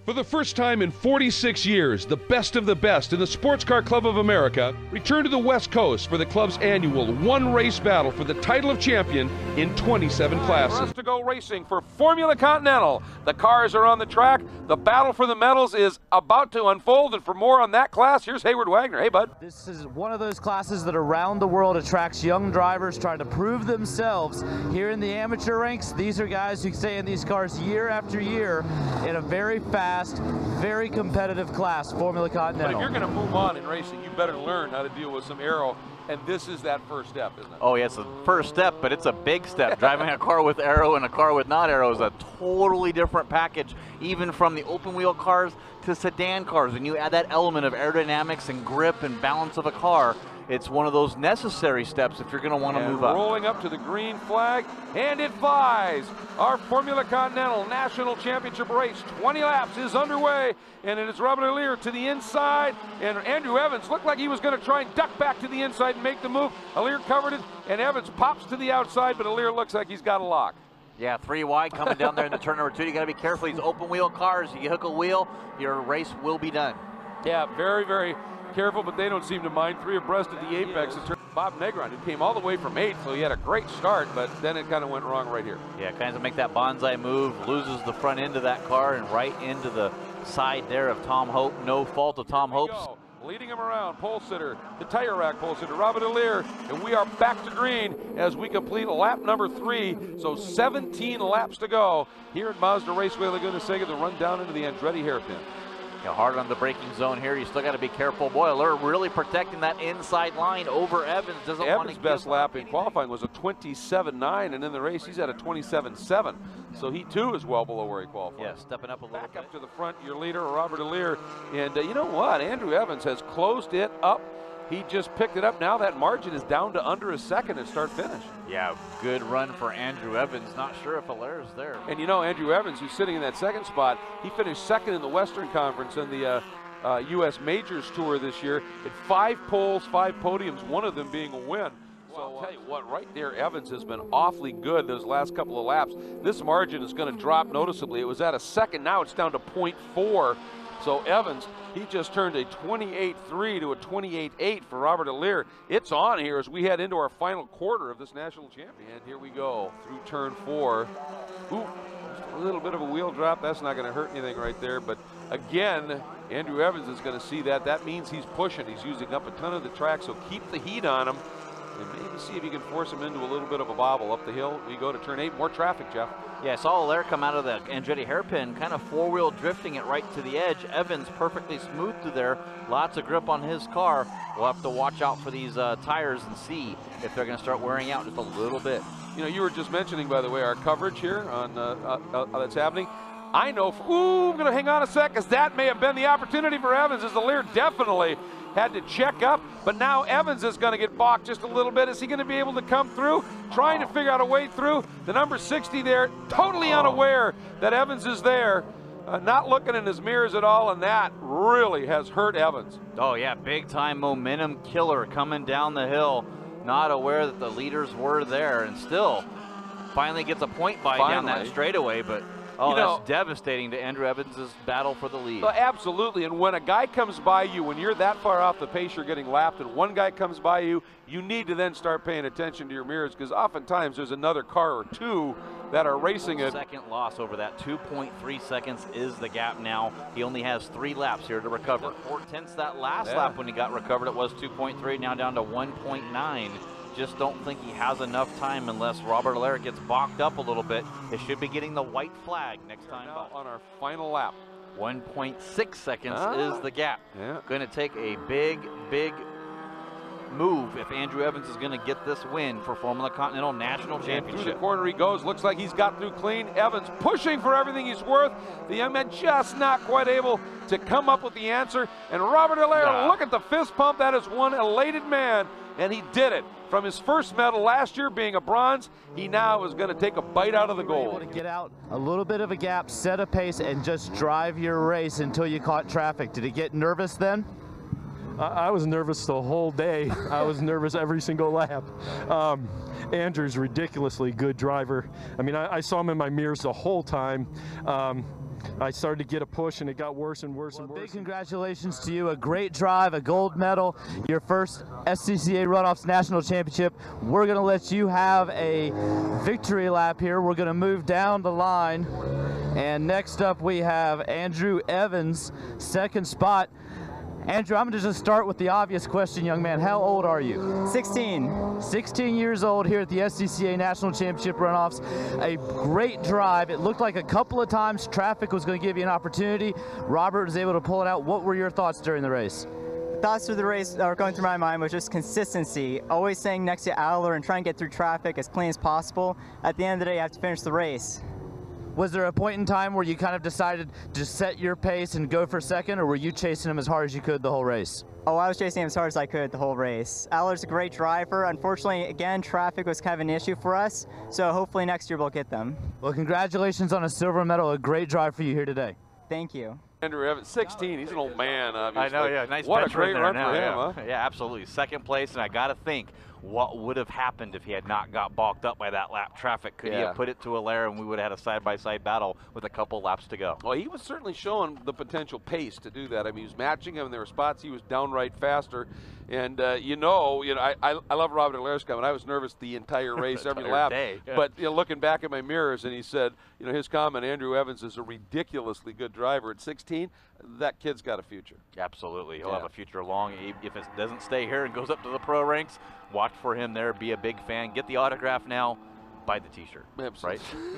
For the first time in 46 years, the best of the best in the Sports Car Club of America return to the West Coast for the club's annual one-race battle for the title of champion in 27 classes. For us to go racing for Formula Continental. The cars are on the track. The battle for the medals is about to unfold, and for more on that class, here's Hayward Wagner. Hey, bud. This is one of those classes that around the world attracts young drivers trying to prove themselves. Here in the amateur ranks, these are guys who stay in these cars year after year in a very fast, very competitive class, Formula Continental. But if you're going to move on in racing, you better learn how to deal with some aero, and this is that first step, isn't it? Oh, yeah, it's the first step, but it's a big step. Driving a car with aero and a car with not aero is a totally different package, even from the open wheel cars to sedan cars. When you add that element of aerodynamics and grip and balance of a car, it's one of those necessary steps if you're going to want to move up. Rolling up to the green flag, and it flies. Our Formula Continental National Championship race, 20 laps, is underway, and it is Robert Allier to the inside, and Andrew Evans looked like he was going to try and duck back to the inside and make the move. Allier covered it, and Evans pops to the outside, but Allier looks like he's got a lock. Yeah, 3 wide coming down there in the turn number 2. You got to be careful. These open wheel cars, you hook a wheel, your race will be done. Yeah, very, very careful, but they don't seem to mind. 3 abreast at the apex. Bob Negron, who came all the way from 8th, so he had a great start, but then it kind of went wrong right here. Yeah, kind of make that bonsai move, loses the front end of that car and right into the side there of Tom Hope. No fault of Tom Hope's. Leading him around, pole sitter, the tire rack pole sitter, Robert Allier, and we are back to green as we complete lap number 3. So 17 laps to go here at Mazda Raceway Laguna Seca to run down into the Andretti hairpin. Yeah, hard on the braking zone here. You still got to be careful. Boy, Allier really protecting that inside line over Evans. Doesn't want to Evans' best lap in qualifying was a 27.9, and in the race he's at a 27.7. So he too is well below where he qualified. Yeah, stepping up a little bit. Back up to the front, your leader, Robert Allier. And you know what? Andrew Evans has closed it up. He just picked it up. Now that margin is down to under a second at start-finish. Yeah, good run for Andrew Evans. Not sure if Allier's there. And you know, Andrew Evans, who's sitting in that second spot, he finished second in the Western Conference in the U.S. Majors Tour this year. At 5 poles, 5 podiums, one of them being a win. So I'll tell you what, right there, Evans has been awfully good those last couple of laps. This margin is going to drop noticeably. It was at a second. Now it's down to 0.4. So Evans, he just turned a 28.3 to a 28.8 for Robert Allier. It's on here as we head into our final quarter of this national champion. And here we go through turn 4. Ooh, just a little bit of a wheel drop. That's not going to hurt anything right there. But again, Andrew Evans is going to see that. That means he's pushing. He's using up a ton of the track, so keep the heat on him. And maybe see if you can force him into a little bit of a bobble. Up the hill we go to turn 8. More traffic, Jeff. Yeah, I saw Allier come out of the Andretti hairpin, kind of 4-wheel drifting it right to the edge. Evans perfectly smooth through there. Lots of grip on his car. We'll have to watch out for these tires and see if they're going to start wearing out just a little bit. You know, you were just mentioning, by the way, our coverage here on that's happening. I know, ooh, I'm going to hang on a sec, because that may have been the opportunity for Evans, as Allier definitely had to check up, but now Evans is going to get balked just a little bit. Is he going to be able to come through? Trying to figure out a way through. The number 60 there, totally unaware that Evans is there, not looking in his mirrors at all, and that really has hurt Evans. Oh yeah, big time momentum killer coming down the hill. Not aware that the leaders were there, and still finally gets a point by down that straightaway, but oh, that's devastating to Andrew Evans' battle for the lead. Well, absolutely, and when a guy comes by you, when you're that far off the pace, you're getting lapped, and one guy comes by you, you need to then start paying attention to your mirrors, because oftentimes there's another car or two that are racing it. Second loss over that. 2.3 seconds is the gap now. He only has 3 laps here to recover. 4/10 that last lap when he got recovered, it was 2.3, now down to 1.9. Just don't think he has enough time unless Robert Allier gets balked up a little bit. They should be getting the white flag next time. Now on our final lap. 1.6 seconds is the gap. Yeah. Going to take a big, big move if Andrew Evans is going to get this win for Formula Continental National Championship. Through the corner he goes. Looks like he's got through clean. Evans pushing for everything he's worth. The young man just not quite able to come up with the answer. And Robert Allier, look at the fist pump. That is one elated man, and he did it. From his first medal last year being a bronze, he now is going to take a bite out of the gold. Able to get out a little bit of a gap, set a pace, and just drive your race until you caught traffic. Did he get nervous then? I was nervous the whole day. I was nervous every single lap. Andrew's ridiculously good driver. I mean, I saw him in my mirrors the whole time. I started to get a push, and it got worse and worse and worse. Big congratulations to you. A great drive, a gold medal, your first SCCA Runoffs National Championship. We're going to let you have a victory lap here. We're going to move down the line. And next up we have Andrew Evans, second spot. Andrew, I'm going to just start with the obvious question, young man. How old are you? 16. 16 years old here at the SCCA National Championship Runoffs. A great drive. It looked like a couple of times traffic was going to give you an opportunity. Robert was able to pull it out. What were your thoughts during the race? Thoughts through the race that were going through my mind was just consistency. Always staying next to Adler and trying to get through traffic as clean as possible. At the end of the day, you have to finish the race. Was there a point in time where you kind of decided to set your pace and go for second, or were you chasing him as hard as you could the whole race? Oh, I was chasing him as hard as I could the whole race. Adler's a great driver. Unfortunately, again, traffic was kind of an issue for us, so hopefully next year we'll get them. Well, congratulations on a silver medal. A great drive for you here today. Thank you. Andrew Evans, 16. He's an old man, obviously. I know, yeah. Nice what a bench great there run now, for him, yeah. huh? Yeah, absolutely. Second place, and I got to think, what would have happened if he had not got balked up by that lap traffic? Could he have put it to Allaire, and we would have had a side-by-side battle with a couple laps to go? Well, he was certainly showing the potential pace to do that. I mean, he was matching him. There were spots he was downright faster. And, I love Robert Allaire's comment. I was nervous the entire race, every lap. Day. Yeah. But looking back at my mirrors, and he said, his comment, Andrew Evans is a ridiculously good driver at 16. That kid's got a future. Absolutely. He'll have a future long. If it doesn't stay here and goes up to the pro ranks, watch for him there. Be a big fan. Get the autograph now. Buy the T-shirt. Absolutely. Right?